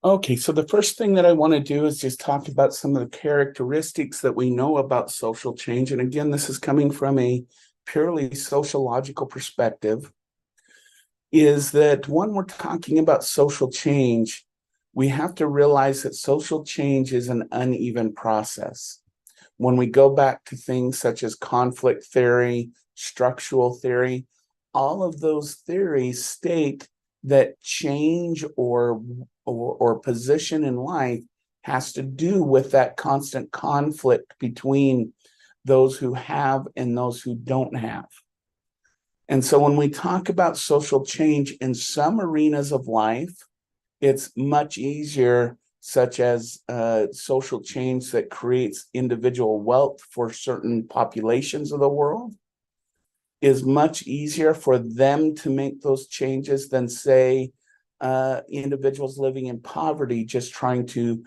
Okay, so the first thing that I want to do is just talk about some of the characteristics that we know about social change. And again, this is coming from a purely sociological perspective, is that when we're talking about social change, we have to realize that social change is an uneven process. When we go back to things such as conflict theory, structural theory, all of those theories state that change or position in life has to do with that constant conflict between those who have and those who don't have. And so when we talk about social change in some arenas of life, it's much easier, such as social change that creates individual wealth for certain populations of the world, is much easier for them to make those changes than, say, individuals living in poverty just trying to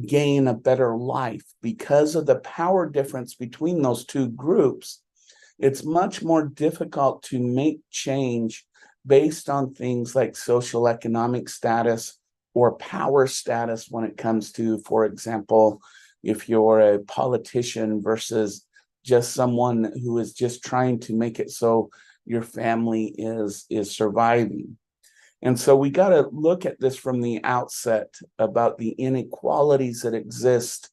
gain a better life. Because of the power difference between those two groups, it's much more difficult to make change based on things like social economic status or power status when it comes to, for example, if you're a politician versus just someone who is just trying to make it so your family is surviving. And so we got to look at this from the outset about the inequalities that exist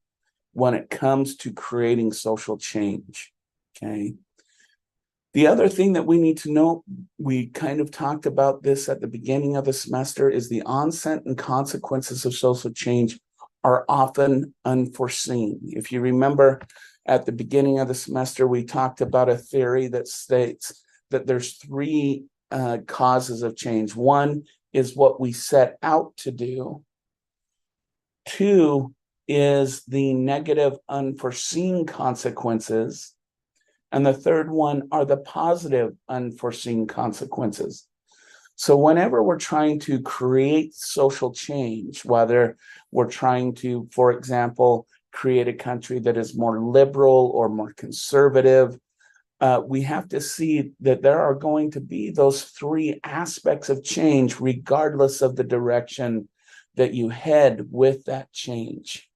when it comes to creating social change. Okay. The other thing that we need to know, we kind of talked about this at the beginning of the semester, is the onset and consequences of social change are often unforeseen. If you remember at the beginning of the semester, we talked about a theory that states that there's three causes of change. One is what we set out to do. Two is the negative unforeseen consequences. And the third one are the positive unforeseen consequences. So whenever we're trying to create social change, whether we're trying to, for example, create a country that is more liberal or more conservative, we have to see that there are going to be those three aspects of change, regardless of the direction that you head with that change.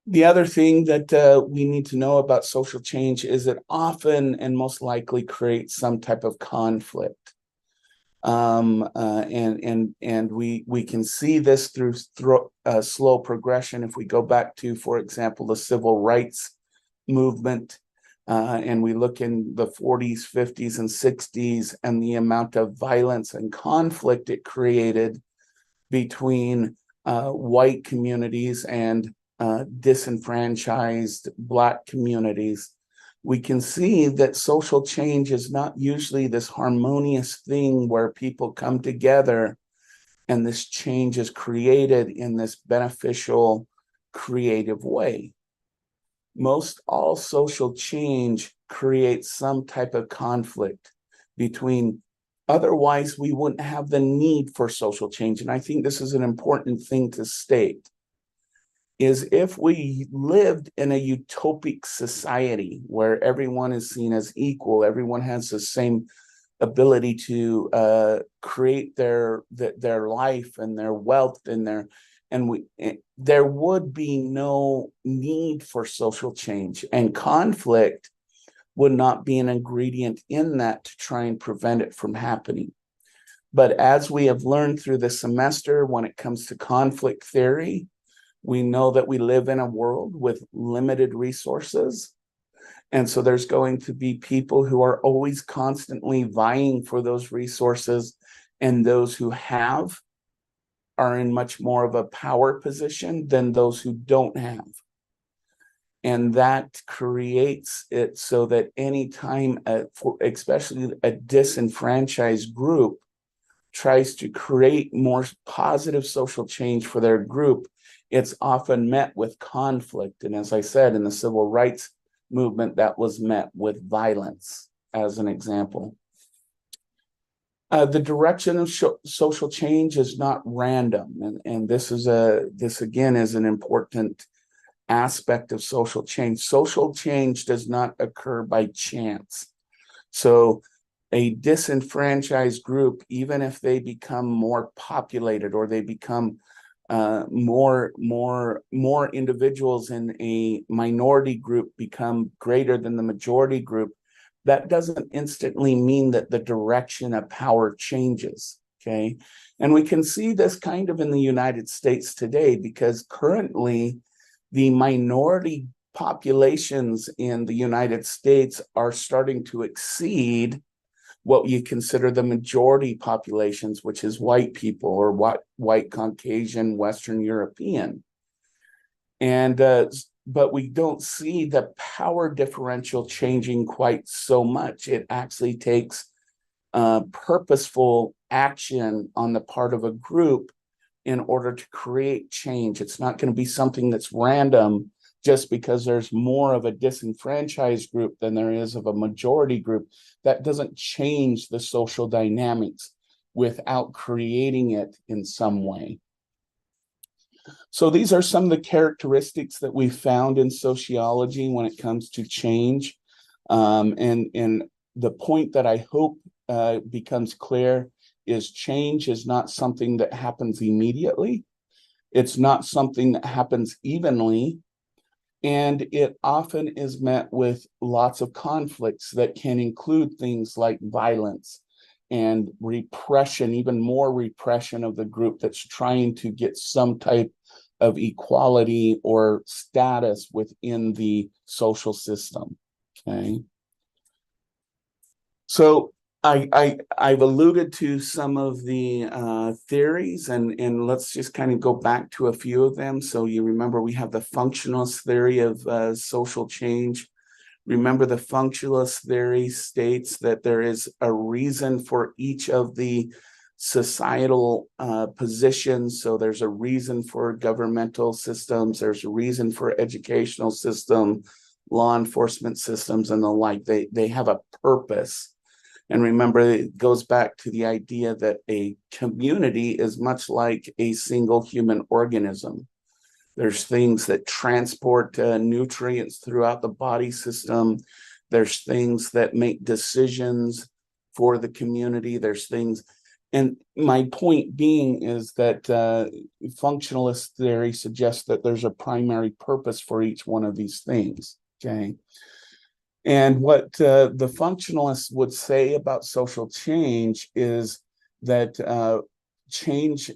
The other thing that we need to know about social change is it often and most likely creates some type of conflict. And we can see this through slow progression. If we go back to, for example, the civil rights movement, and we look in the 40s, 50s, and 60s, and the amount of violence and conflict it created between white communities and disenfranchised Black communities, we can see that social change is not usually this harmonious thing where people come together and this change is created in this beneficial, creative way. Most all social change creates some type of conflict between, otherwise we wouldn't have the need for social change. And I think this is an important thing to state, is if we lived in a utopic society where everyone is seen as equal, everyone has the same ability to create their life and their wealth and there would be no need for social change, and conflict would not be an ingredient in that to try and prevent it from happening. But as we have learned through the semester, when it comes to conflict theory, we know that we live in a world with limited resources. And so there's going to be people who are always constantly vying for those resources, and those who have are in much more of a power position than those who don't have. And that creates it so that anytime, especially a disenfranchised group, tries to create more positive social change for their group, it's often met with conflict. And as I said, in the civil rights movement, that was met with violence, as an example. The direction of social change is not random. And this again is an important aspect of social change. Social change does not occur by chance. So a disenfranchised group, even if they become more populated or they become more individuals in a minority group become greater than the majority group, that doesn't instantly mean that the direction of power changes. Okay. And we can see this kind of in the United States today, because currently the minority populations in the United States are starting to exceed what you consider the majority populations, which is white people or white Caucasian, Western European. And but we don't see the power differential changing quite so much. It actually takes purposeful action on the part of a group in order to create change. It's not going to be something that's random just because there's more of a disenfranchised group than there is of a majority group. That doesn't change the social dynamics without creating it in some way. So these are some of the characteristics that we found in sociology when it comes to change. And the point that I hope becomes clear is change is not something that happens immediately. It's not something that happens evenly. And it often is met with lots of conflicts that can include things like violence and repression, even more repression of the group that's trying to get some type of equality or status within the social system. Okay. So I've alluded to some of the theories, and let's just kind of go back to a few of them. So you remember we have the functionalist theory of social change. Remember, the functionalist theory states that there is a reason for each of the societal positions. So there's a reason for governmental systems, there's a reason for educational system, law enforcement systems, and the like. They have a purpose. And remember, it goes back to the idea that a community is much like a single human organism. There's things that transport nutrients throughout the body system. There's things that make decisions for the community. There's things. And my point being is that functionalist theory suggests that there's a primary purpose for each one of these things. Okay. And what the functionalists would say about social change is that change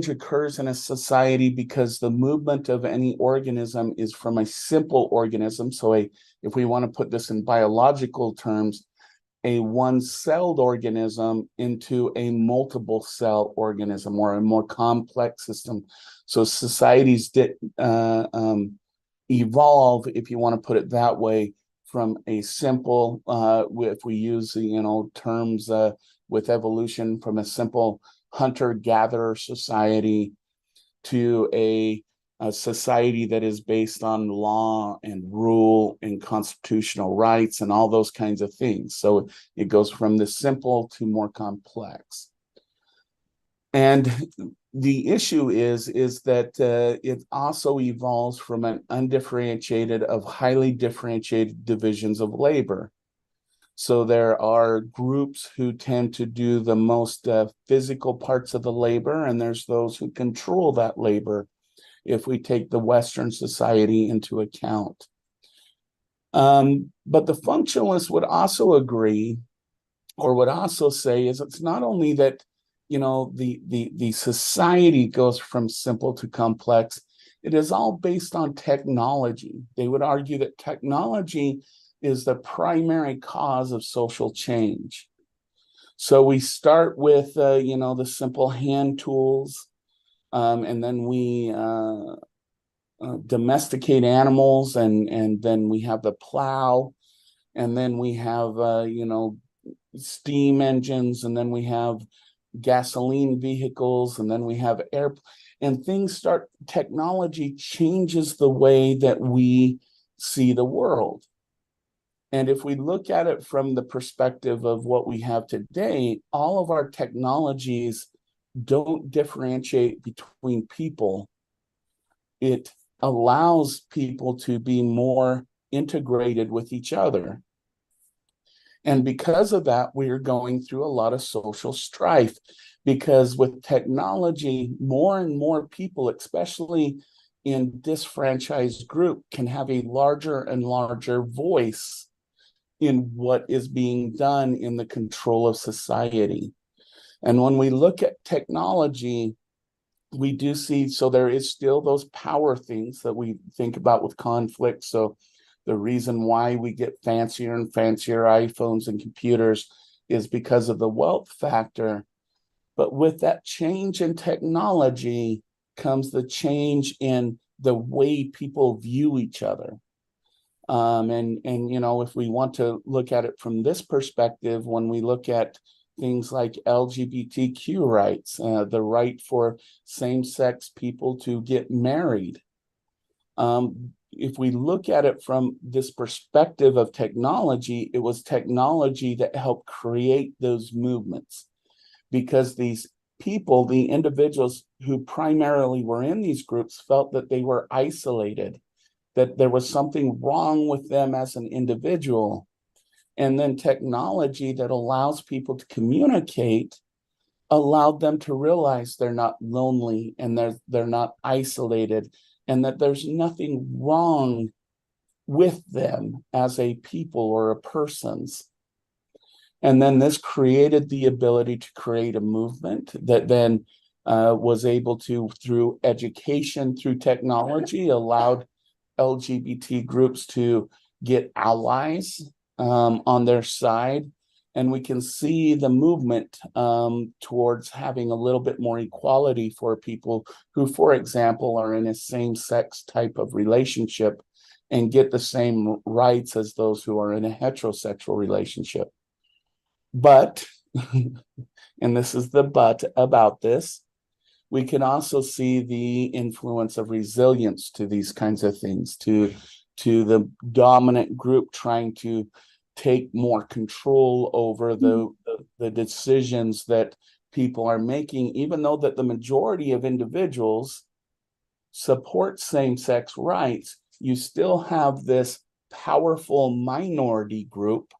occurs in a society because the movement of any organism is from a simple organism. So if we want to put this in biological terms, a one-celled organism into a multiple cell organism or a more complex system. So societies did evolve, if you want to put it that way, from a simple, if we use terms with evolution, from a simple hunter-gatherer society to a society that is based on law and rule and constitutional rights and all those kinds of things. So it goes from the simple to more complex. And the issue is that it also evolves from an undifferentiated of highly differentiated divisions of labor. So there are groups who tend to do the most physical parts of the labor, and there's those who control that labor, if we take the Western society into account. But the functionalists would also agree, or would also say, is it's not only that the society goes from simple to complex, it is all based on technology. They would argue that technology is the primary cause of social change. So we start with the simple hand tools, and then we domesticate animals, and then we have the plow, and then we have steam engines, and then we have gasoline vehicles, and then we have air, and technology changes the way that we see the world. And if we look at it from the perspective of what we have today, all of our technologies don't differentiate between people. It allows people to be more integrated with each other. And because of that, we are going through a lot of social strife, because with technology, more and more people, especially in disfranchised group, can have a larger and larger voice in what is being done in the control of society. And when we look at technology, we do see, so there is still those power things that we think about with conflict. So the reason why we get fancier and fancier iPhones and computers is because of the wealth factor. But with that change in technology comes the change in the way people view each other. And you know, if we want to look at it from this perspective, when we look at things like LGBTQ rights, the right for same-sex people to get married. If we look at it from this perspective of technology, it was technology that helped create those movements, because these people, the individuals who primarily were in these groups, felt that they were isolated, that there was something wrong with them as an individual. And then technology that allows people to communicate allowed them to realize they're not lonely, and they're not isolated, and that there's nothing wrong with them as a people or a persons. And then this created the ability to create a movement that then was able to, through education, through technology, allowed LGBT groups to get allies on their side. And we can see the movement towards having a little bit more equality for people who, for example, are in a same-sex type of relationship and get the same rights as those who are in a heterosexual relationship. But, and this is the but about this, we can also see the influence of resilience to these kinds of things, to the dominant group trying to take more control over the decisions that people are making, even though that the majority of individuals support same-sex rights. You still have this powerful minority group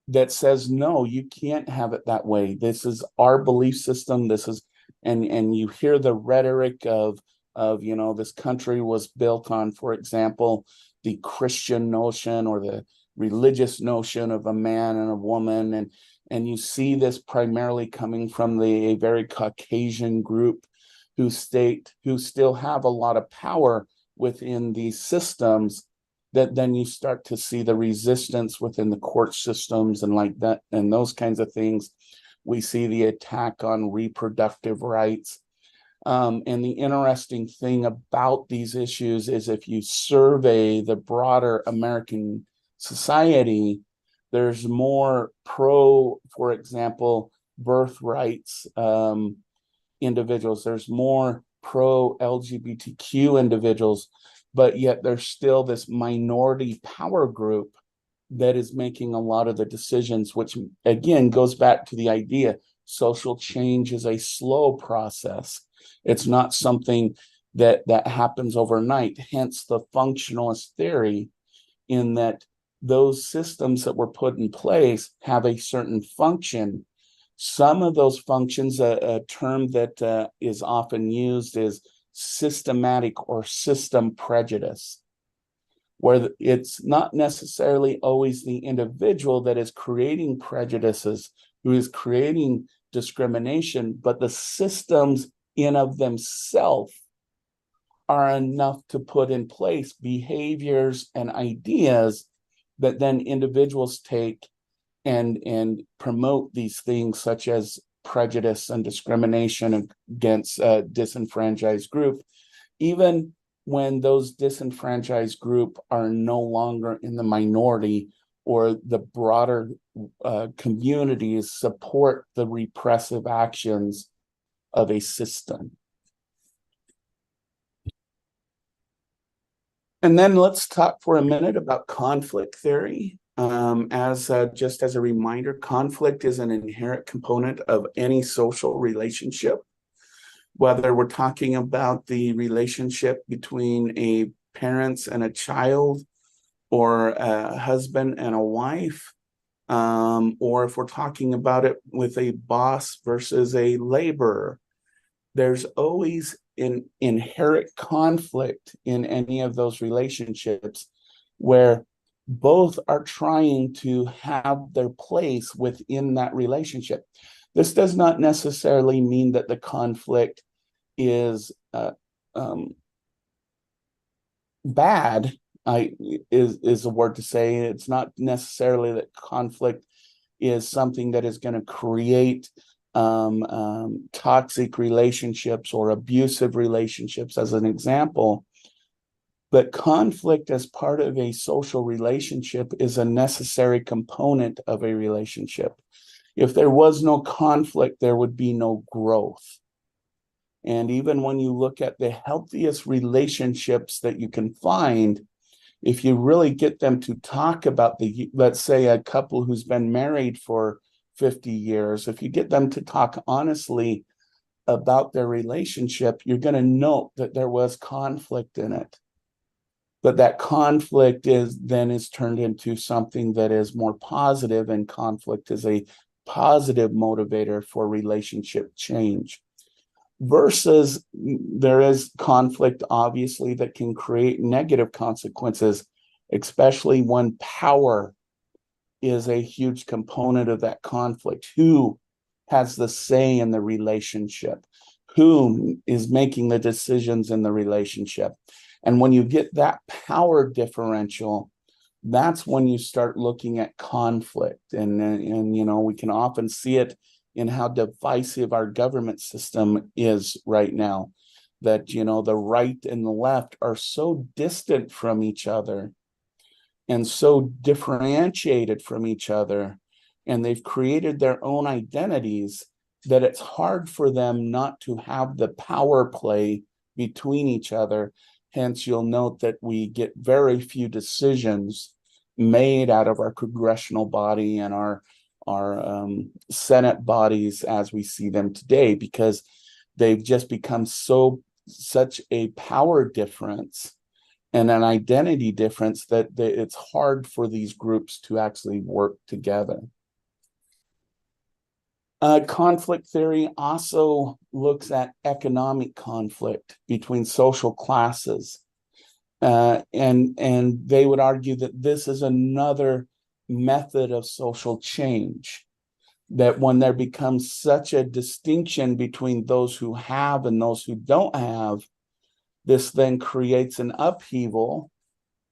that says, no, you can't have it that way. This is our belief system. This is, and you hear the rhetoric of, you know, this country was built on, for example, the Christian notion or the religious notion of a man and a woman. And you see this primarily coming from a very Caucasian group who still have a lot of power within these systems, that then you start to see the resistance within the court systems and like that, and those kinds of things. We see the attack on reproductive rights. And the interesting thing about these issues is, if you survey the broader American society, there's more pro, for example, birth rights individuals. There's more pro LGBTQ individuals, but yet there's still this minority power group that is making a lot of the decisions, which again goes back to the idea social change is a slow process. It's not something that happens overnight, hence the functionalist theory, in that those systems that were put in place have a certain function. Some of those functions, a term that is often used is systematic or system prejudice, where it's not necessarily always the individual that is creating prejudices, who is creating discrimination, but the systems in of themselves are enough to put in place behaviors and ideas that then individuals take and promote these things, such as prejudice and discrimination against disenfranchised group, even when those disenfranchised group are no longer in the minority, or the broader communities support the repressive actions of a system. And then let's talk for a minute about conflict theory. Just as a reminder, conflict is an inherent component of any social relationship, whether we're talking about the relationship between a parents and a child, or a husband and a wife, or if we're talking about it with a boss versus a laborer, there's always an inherent conflict in any of those relationships where both are trying to have their place within that relationship. This does not necessarily mean that the conflict is bad. Is a word to say. It's not necessarily that conflict is something that is going to create toxic relationships or abusive relationships, as an example. But conflict as part of a social relationship is a necessary component of a relationship. If there was no conflict, there would be no growth. And even when you look at the healthiest relationships that you can find, if you really get them to talk about let's say a couple who's been married for 50 years, if you get them to talk honestly about their relationship, you're going to note that there was conflict in it. But that conflict is turned into something that is more positive, and conflict is a positive motivator for relationship change. Versus there is conflict, obviously, that can create negative consequences, especially when power is a huge component of that conflict. Who has the say in the relationship? Who is making the decisions in the relationship? And when you get that power differential, that's when you start looking at conflict. And you know, we can often see it in how divisive our government system is right now, that, you know, the right and the left are so distant from each other and so differentiated from each other, and they've created their own identities, that it's hard for them not to have the power play between each other. Hence, you'll note that we get very few decisions made out of our congressional body and our Senate bodies as we see them today, because they've just become such a power difference and an identity difference that it's hard for these groups to actually work together. Conflict theory also looks at economic conflict between social classes, and they would argue that this is another method of social change, that when there becomes such a distinction between those who have and those who don't have, this then creates an upheaval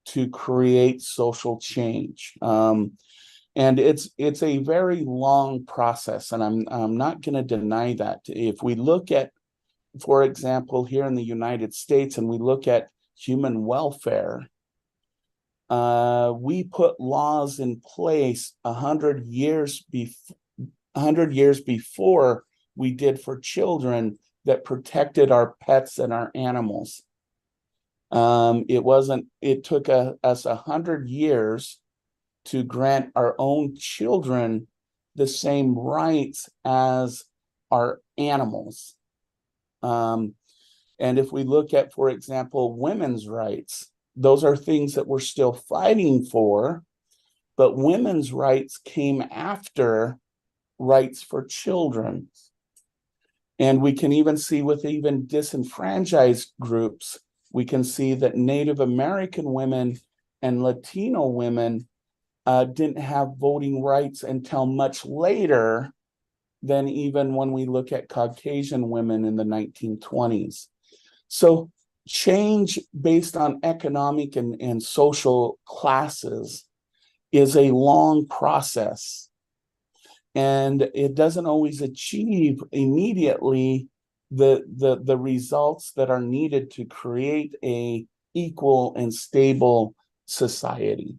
to create social change. And it's a very long process, and I'm not going to deny that. If we look at, for example, here in the United States, and we look at human welfare, we put laws in place 100 years before we did for children that protected our pets and our animals. It took us 100 years to grant our own children the same rights as our animals. And if we look at, for example, women's rights, those are things that we're still fighting for, but women's rights came after rights for children. And we can even see with even disenfranchised groups, we can see that Native American women and Latino women didn't have voting rights until much later than even when we look at Caucasian women in the 1920s. So change based on economic and social classes is a long process, and it doesn't always achieve immediately the results that are needed to create a equal and stable society.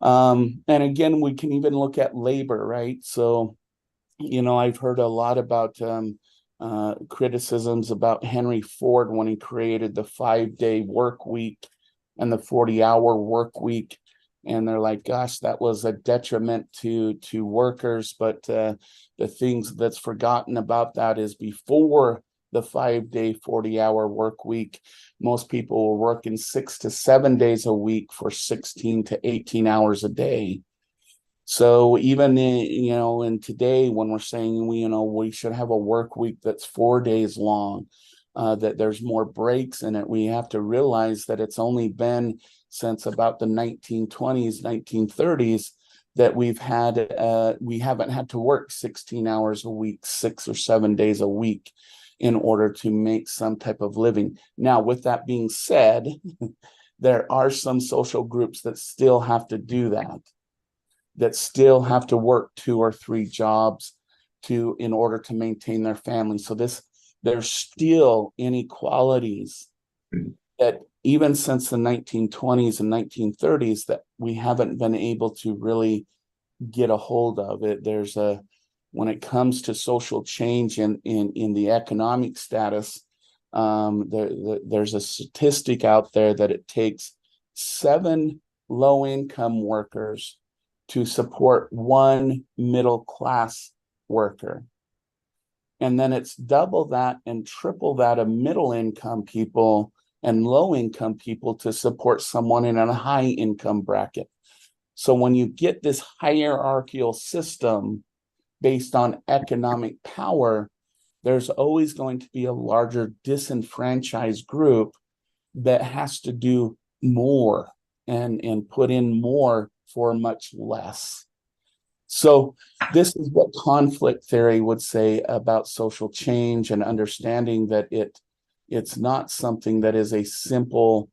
And again, we can even look at labor, right? So, you know, I've heard a lot about criticisms about Henry Ford when he created the 5-day work week and the 40-hour work week. And they're like, gosh, that was a detriment to workers. But the things that's forgotten about that is before the 5-day, 40-hour work week, most people were working 6 to 7 days a week for 16 to 18 hours a day. So even in today, when we're saying we should have a work week that's 4 days long, that there's more breaks in it, we have to realize that it's only been since about the 1920s, 1930s that we haven't had to work 16 hours a week, 6 or 7 days a week in order to make some type of living. Now, with that being said, there are some social groups that still have to do that still have to work 2 or 3 jobs in order to maintain their family. So there's still inequalities that even since the 1920s and 1930s that we haven't been able to really get a hold of it. When it comes to social change in the economic status, there's a statistic out there that it takes 7 low-income workers to support 1 middle-class worker. And then it's double that and triple that of middle-income people and low-income people to support someone in a high-income bracket. So when you get this hierarchical system based on economic power, there's always going to be a larger disenfranchised group that has to do more and put in more for much less. So this is what conflict theory would say about social change, and understanding that it's not something that is a simple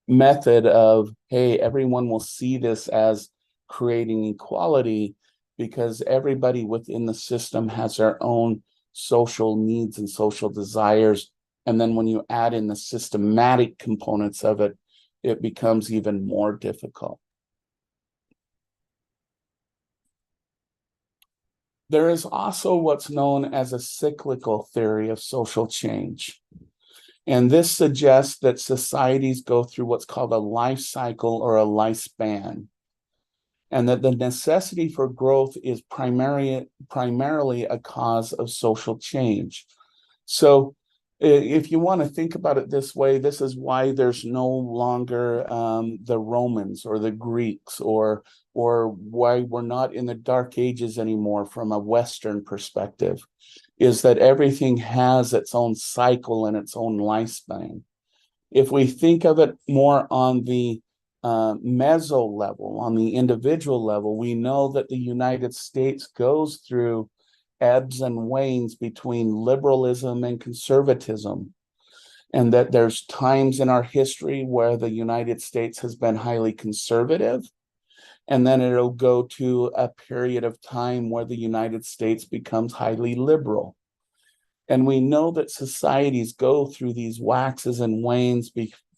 method of, hey, everyone will see this as creating equality, because everybody within the system has their own social needs and social desires. And then when you add in the systematic components of it, it becomes even more difficult. There is also what's known as a cyclical theory of social change. And this suggests that societies go through what's called a life cycle or a lifespan, and that the necessity for growth is primarily a cause of social change. So if you want to think about it this way, this is why there's no longer the Romans or the Greeks, or why we're not in the Dark Ages anymore from a Western perspective, is that everything has its own cycle and its own lifespan. If we think of it more on the meso level, on the individual level, we know that the United States goes through ebbs and wanes between liberalism and conservatism, and that there's times in our history where the United States has been highly conservative, and then it'll go to a period of time where the United States becomes highly liberal. And we know that societies go through these waxes and wanes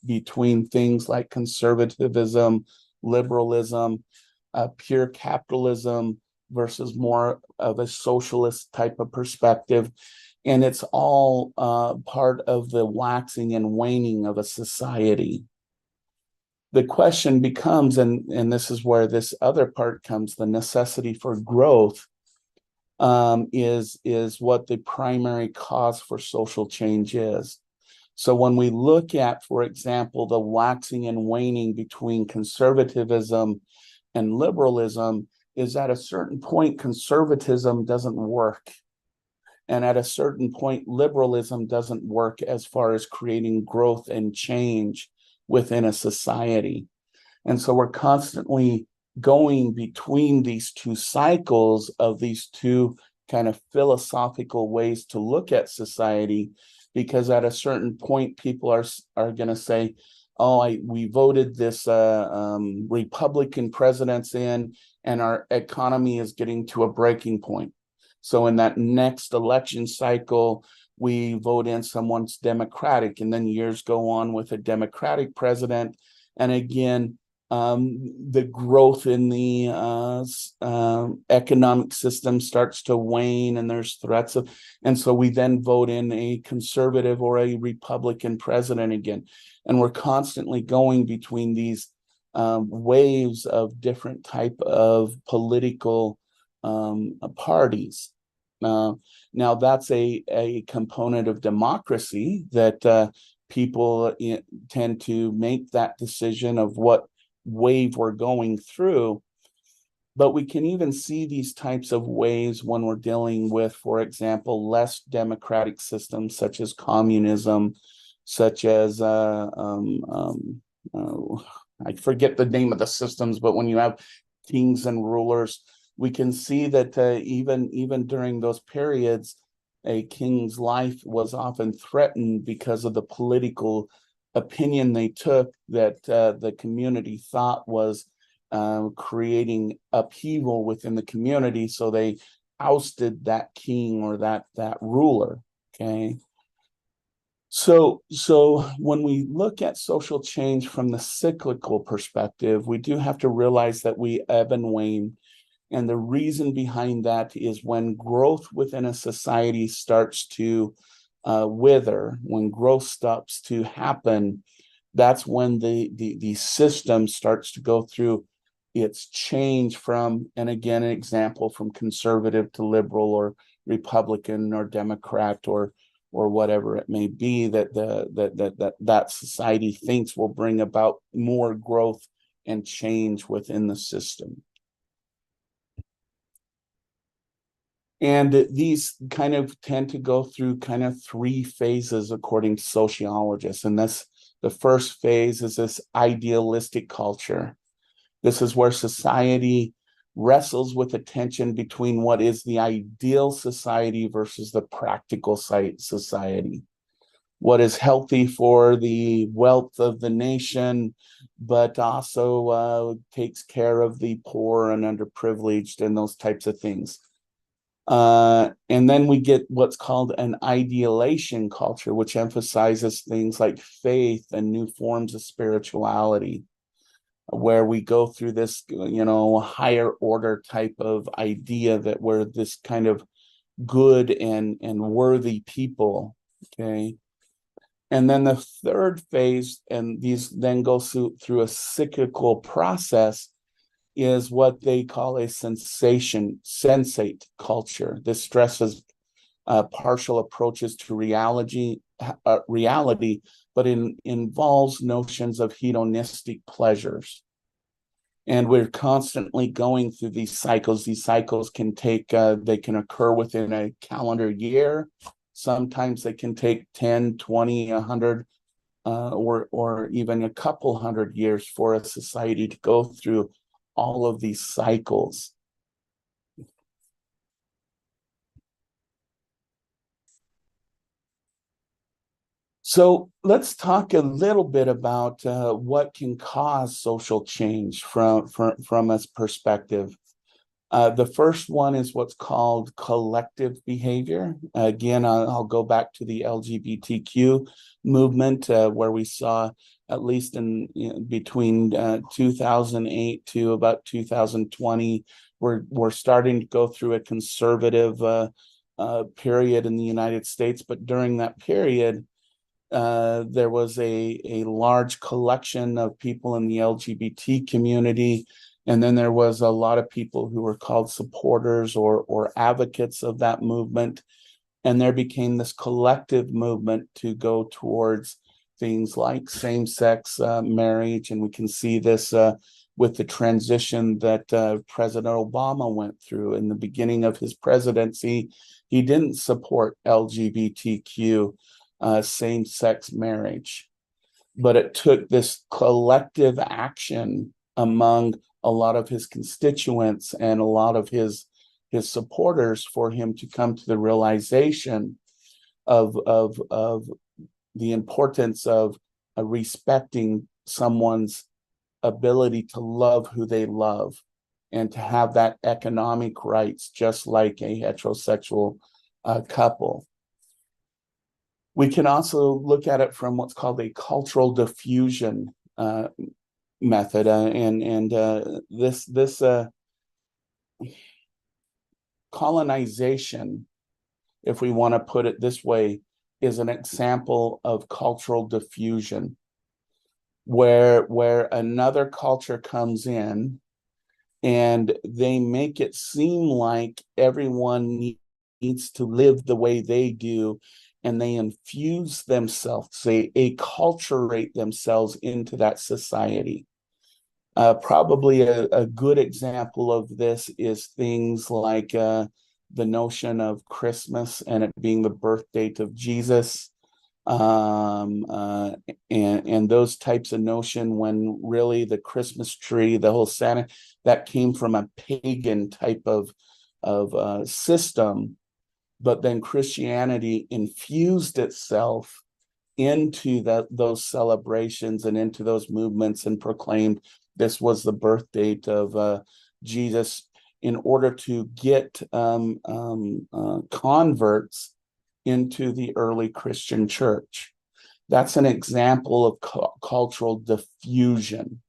between things like conservatism, liberalism, pure capitalism versus more of a socialist type of perspective. And it's all part of the waxing and waning of a society. The question becomes, and this is where this other part comes, the necessity for growth is what the primary cause for social change is. So when we look at, for example, the waxing and waning between conservatism and liberalism, is at a certain point, conservatism doesn't work. And at a certain point, liberalism doesn't work as far as creating growth and change within a society. And so we're constantly going between these two cycles of these two kind of philosophical ways to look at society, because at a certain point, people are going to say, oh, we voted this Republican presidents in, and our economy is getting to a breaking point. So in that next election cycle, we vote in someone's Democratic, and then years go on with a Democratic president. And again, the growth in the economic system starts to wane, and there's threats of, and so we then vote in a conservative or a Republican president again. And we're constantly going between these waves of different type of political parties. Now that's a component of democracy that people tend to make that decision of what wave we're going through. But we can even see these types of waves when we're dealing with, for example, less democratic systems such as communism, such as I forget the name of the systems, but when you have kings and rulers, we can see that even during those periods, a king's life was often threatened because of the political opinion they took that the community thought was creating upheaval within the community, so they ousted that king or that ruler. Okay, so when we look at social change from the cyclical perspective, we do have to realize that we ebb and wane, and the reason behind that is when growth within a society starts to wither, when growth stops to happen, that's when the system starts to go through its change from, and again, an example, from conservative to liberal or Republican or Democrat or whatever it may be, that society thinks will bring about more growth and change within the system. And these kind of tend to go through kind of three phases according to sociologists. And that's the first phase is this idealistic culture. This is where society wrestles with a tension between what is the ideal society versus the practical society. What is healthy for the wealth of the nation, but also takes care of the poor and underprivileged and those types of things. And then we get what's called an idealization culture, which emphasizes things like faith and new forms of spirituality, where we go through this, higher order type of idea that we're this kind of good and worthy people. Okay. And then the third phase, and these then go through a cyclical process, is what they call a sensate culture. This stresses partial approaches to reality, but involves notions of hedonistic pleasures. And we're constantly going through these cycles. These cycles can take, they can occur within a calendar year. Sometimes they can take 10, 20, 100, or even a couple hundred years for a society to go through all of these cycles. So let's talk a little bit about what can cause social change from a perspective. The first one is what's called collective behavior. Again, I'll go back to the LGBTQ movement, where we saw, at least in between 2008 to about 2020, we're starting to go through a conservative period in the United States. But during that period, there was a large collection of people in the LGBT community, and then there was a lot of people who were called supporters or advocates of that movement, and there became this collective movement to go towards things like same-sex marriage, and we can see this with the transition that President Obama went through. In the beginning of his presidency, he didn't support LGBTQ same-sex marriage, but it took this collective action among a lot of his constituents and a lot of his supporters for him to come to the realization of the importance of respecting someone's ability to love who they love and to have that economic rights just like a heterosexual couple. We can also look at it from what's called a cultural diffusion method, and this colonization, if we want to put it this way, is an example of cultural diffusion, where another culture comes in and they make it seem like everyone needs to live the way they do, and they infuse themselves, they acculturate themselves into that society. Probably a good example of this is things like the notion of Christmas and it being the birth date of Jesus, um, uh, and those types of notion, when really the Christmas tree, the whole Santa, that came from a pagan type of system, but then Christianity infused itself into those celebrations and into those movements and proclaimed this was the birth date of Jesus in order to get converts into the early Christian church. That's an example of cultural diffusion.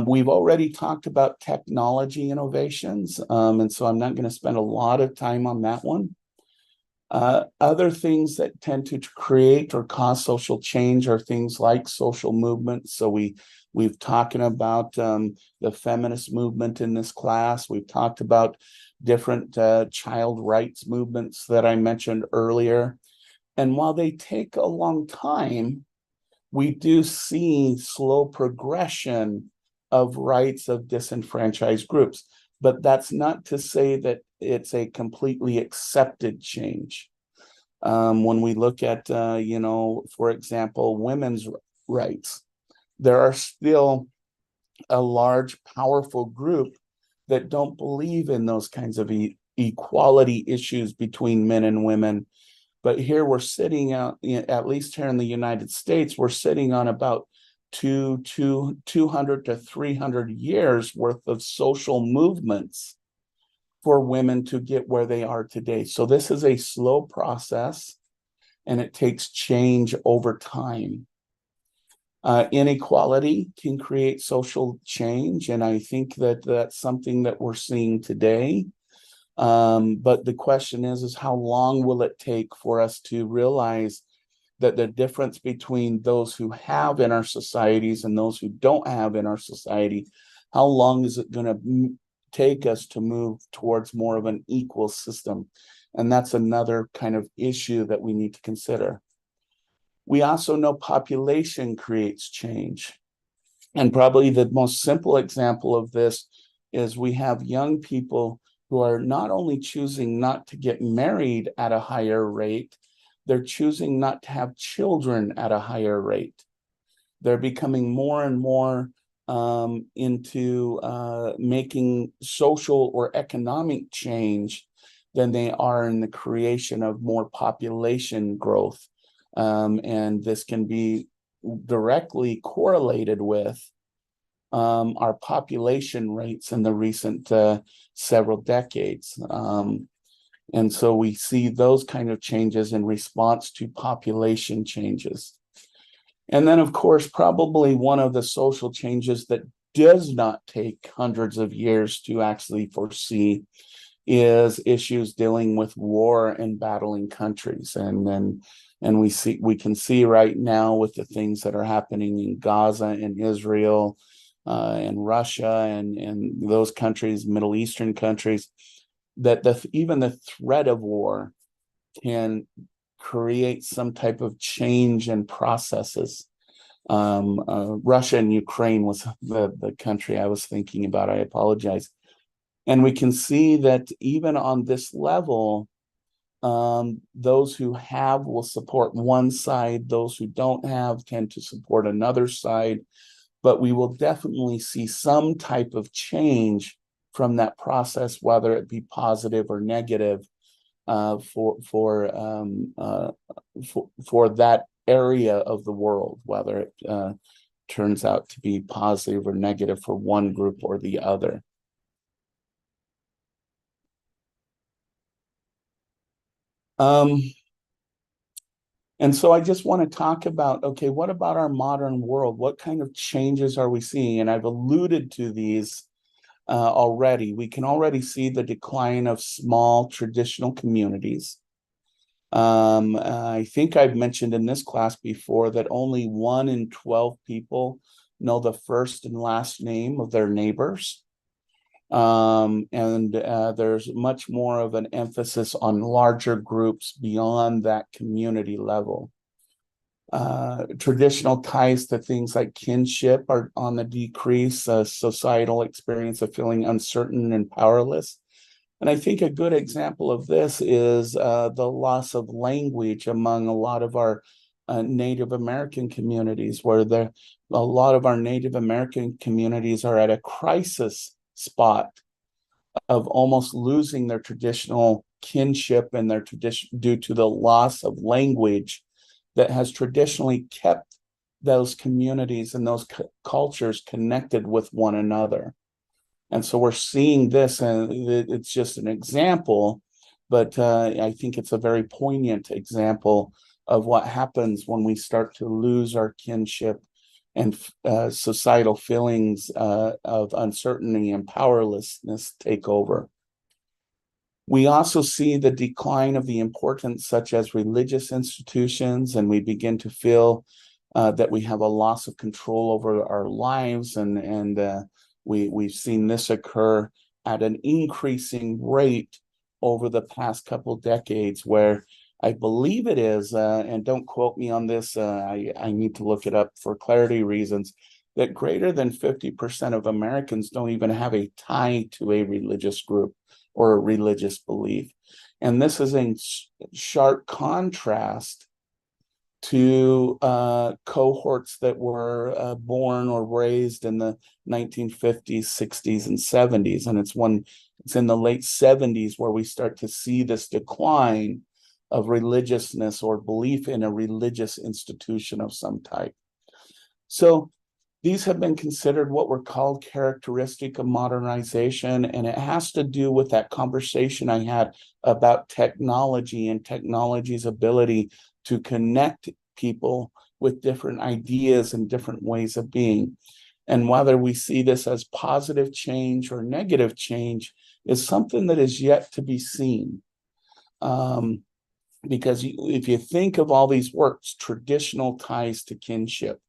We've already talked about technology innovations, and so I'm not going to spend a lot of time on that one. Other things that tend to create or cause social change are things like social movements. So we've talking about the feminist movement in this class. We've talked about different child rights movements that I mentioned earlier. And while they take a long time, we do see slow progression of rights of disenfranchised groups. But that's not to say that it's a completely accepted change. When we look at, for example, women's rights, there are still a large, powerful group that don't believe in those kinds of equality issues between men and women. But here we're sitting out, at least here in the United States, we're sitting on about 200 to 300 years worth of social movements for women to get where they are today. So this is a slow process and it takes change over time. Inequality can create social change, and I think that that's something that we're seeing today. But the question is how long will it take for us to realize that the difference between those who have in our societies and those who don't have in our society, how long is it going to take us to move towards more of an equal system? And that's another kind of issue that we need to consider. We also know population creates change. And probably the most simple example of this is we have young people who are not only choosing not to get married at a higher rate, they're choosing not to have children at a higher rate. They're becoming more and more into making social or economic change than they are in the creation of more population growth. And this can be directly correlated with our population rates in the recent several decades. And so we see those kind of changes in response to population changes. And then, of course, probably one of the social changes that does not take hundreds of years to actually foresee is issues dealing with war and battling countries. And we can see right now with the things that are happening in Gaza and Israel and Russia and those countries, Middle Eastern countries, that even the threat of war can create some type of change in processes. Russia and Ukraine was the country I was thinking about. I apologize. And we can see that even on this level, those who have will support one side, those who don't have tend to support another side. But we will definitely see some type of change from that process, whether it be positive or negative, for that area of the world, whether it turns out to be positive or negative for one group or the other. And so I just want to talk about, okay, what about our modern world? What kind of changes are we seeing? And I've alluded to these already. We can already see the decline of small traditional communities. I think I've mentioned in this class before that only 1 in 12 people know the first and last name of their neighbors. And there's much more of an emphasis on larger groups beyond that community level. Traditional ties to things like kinship are on the decrease, societal experience of feeling uncertain and powerless. And I think a good example of this is the loss of language among a lot of our Native American communities, where a lot of our Native American communities are at a crisis spot of almost losing their traditional kinship and their tradition due to the loss of language that has traditionally kept those communities and those cultures connected with one another. And so we're seeing this, and it's just an example, but I think it's a very poignant example of what happens when we start to lose our kinship and societal feelings of uncertainty and powerlessness take over. We also see the decline of the importance, such as religious institutions, and we begin to feel that we have a loss of control over our lives, and we've seen this occur at an increasing rate over the past couple decades, where I believe it is, and don't quote me on this, I need to look it up for clarity reasons, that greater than 50% of Americans don't even have a tie to a religious group or a religious belief. And this is in sharp contrast to cohorts that were born or raised in the 1950s, 60s, and 70s. And it's in the late 70s where we start to see this decline of religiousness or belief in a religious institution of some type. So these have been considered what were called characteristic of modernization, and it has to do with that conversation I had about technology and technology's ability to connect people with different ideas and different ways of being. And whether we see this as positive change or negative change is something that is yet to be seen. Because if you think of all these words, traditional ties to kinship,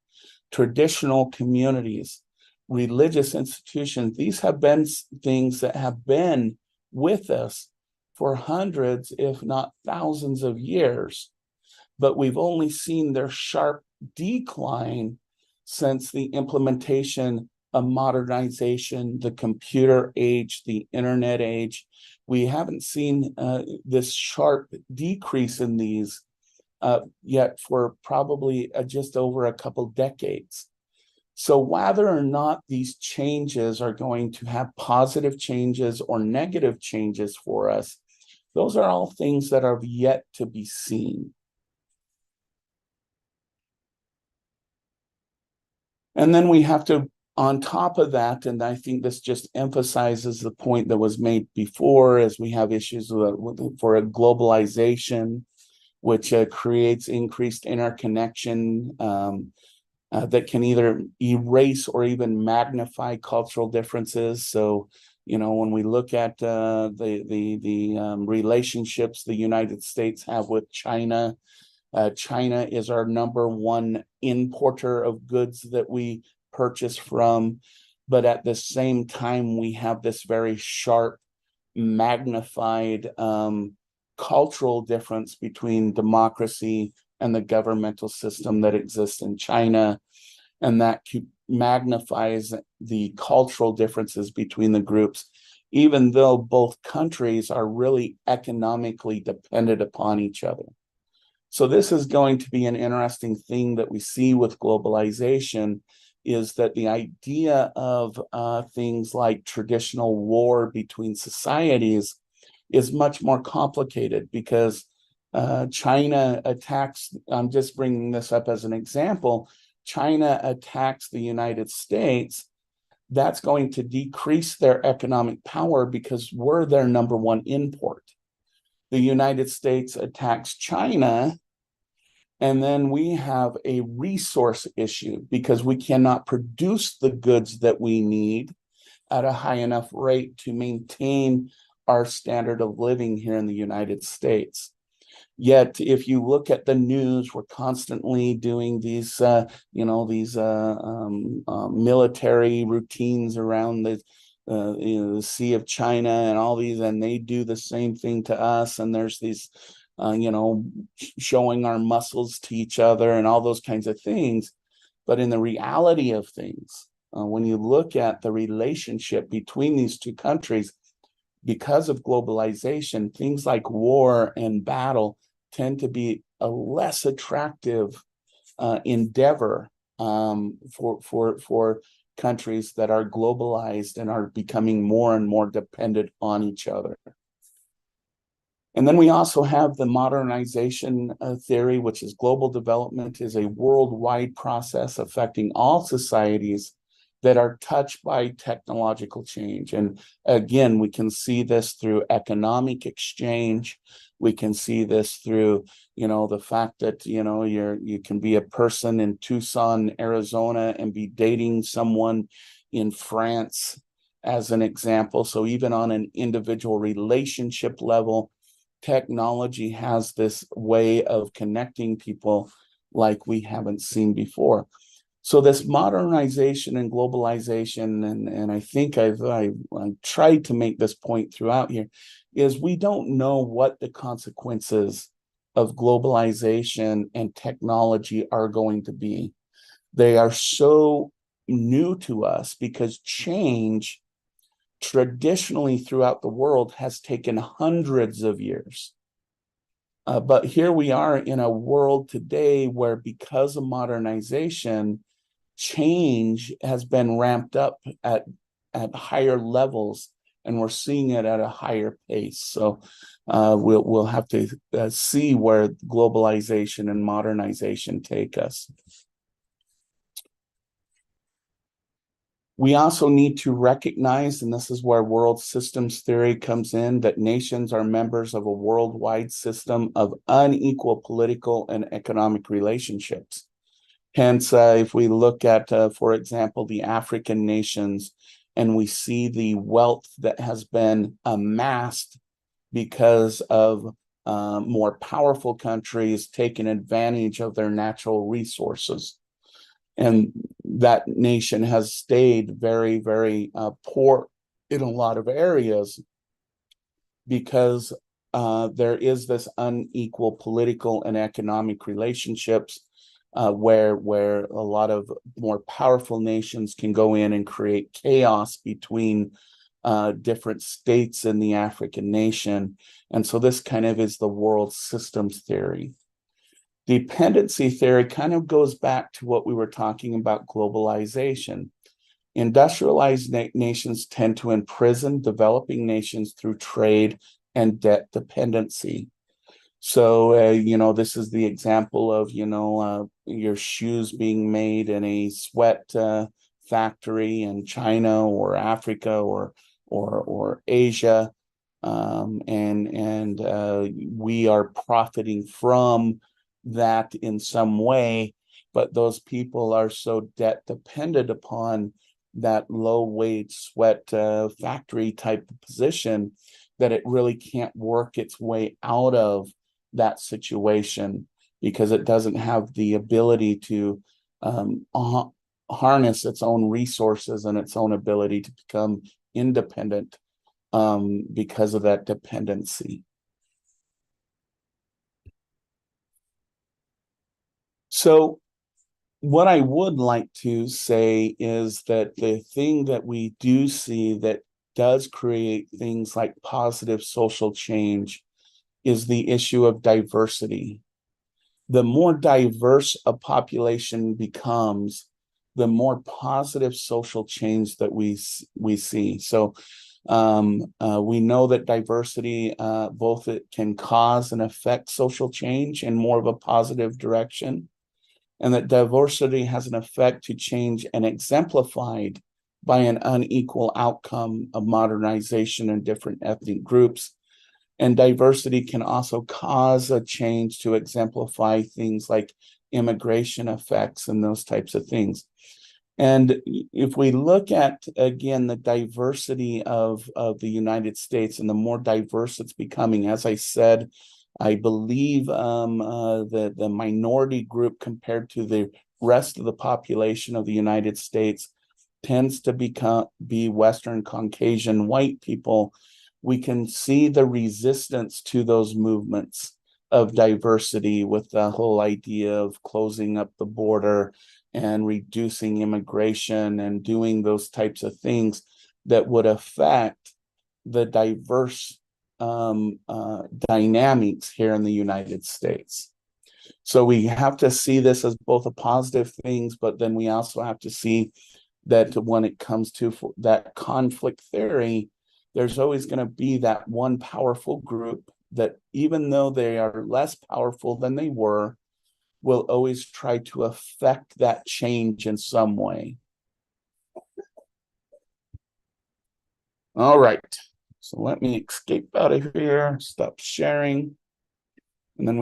traditional communities, religious institutions, these have been things that have been with us for hundreds, if not thousands of years. But we've only seen their sharp decline since the implementation of modernization, the computer age, the internet age. We haven't seen this sharp decrease in these yet for probably just over a couple decades. So whether or not these changes are going to have positive changes or negative changes for us, those are all things that are yet to be seen. And then we have to, on top of that, and I think this just emphasizes the point that was made before, as we have issues for a globalization, which creates increased interconnection that can either erase or even magnify cultural differences. So, when we look at the relationships the United States have with China, China is our number one importer of goods that we purchase from. But at the same time, we have this very sharp, magnified cultural difference between democracy and the governmental system that exists in China. And that magnifies the cultural differences between the groups, even though both countries are really economically dependent upon each other. So this is going to be an interesting thing that we see with globalization, is that the idea of things like traditional war between societies is much more complicated, because China attacks, I'm just bringing this up as an example, China attacks the United States, that's going to decrease their economic power because we're their number one import. The United States attacks China, and then we have a resource issue because we cannot produce the goods that we need at a high enough rate to maintain our standard of living here in the United States. Yet, if you look at the news, we're constantly doing these, military routines around the Sea of China and all these, and they do the same thing to us. And there's these showing our muscles to each other and all those kinds of things. But in the reality of things, when you look at the relationship between these two countries, because of globalization, things like war and battle tend to be a less attractive endeavor for countries that are globalized and are becoming more and more dependent on each other. And then we also have the modernization theory, which is global development is a worldwide process affecting all societies that are touched by technological change. And again, we can see this through economic exchange. We can see this through, the fact that, you can be a person in Tucson, Arizona, and be dating someone in France, as an example. So even on an individual relationship level, technology has this way of connecting people like we haven't seen before. So this modernization and globalization, and I think I've tried to make this point throughout here, is we don't know what the consequences of globalization and technology are going to be. They are so new to us because change traditionally throughout the world has taken hundreds of years. But here we are in a world today where, because of modernization, change has been ramped up at higher levels, and we're seeing it at a higher pace. So we'll have to see where globalization and modernization take us. We also need to recognize, and this is where world systems theory comes in, that nations are members of a worldwide system of unequal political and economic relationships. Hence, if we look at, for example, the African nations, and we see the wealth that has been amassed because of more powerful countries taking advantage of their natural resources. And that nation has stayed very, very poor in a lot of areas because there is this unequal political and economic relationships where a lot of more powerful nations can go in and create chaos between different states in the African nation. And so this kind of is the world systems theory. Dependency theory kind of goes back to what we were talking about globalization. Industrialized nations tend to imprison developing nations through trade and debt dependency. So, this is the example of, your shoes being made in a sweat factory in China or Africa or Asia. And we are profiting from that in some way, but those people are so debt dependent upon that low wage sweat factory type of position that it really can't work its way out of that situation because it doesn't have the ability to harness its own resources and its own ability to become independent because of that dependency. So what I would like to say is that the thing that we do see that does create things like positive social change is the issue of diversity. The more diverse a population becomes, the more positive social change that we see. So we know that diversity, both it can cause and affect social change in more of a positive direction, and that diversity has an effect to change and exemplified by an unequal outcome of modernization in different ethnic groups. And diversity can also cause a change to exemplify things like immigration effects and those types of things. And if we look at, again, the diversity of the United States and the more diverse it's becoming, as I said, I believe the minority group compared to the rest of the population of the United States tends to be Western Caucasian white people. We can see the resistance to those movements of diversity with the whole idea of closing up the border and reducing immigration and doing those types of things that would affect the diverse dynamics here in the United States. So we have to see this as both a positive things, but then we also have to see that when it comes to that conflict theory, there's always going to be that one powerful group that, even though they are less powerful than they were, will always try to affect that change in some way. All right, so let me escape out of here, stop sharing.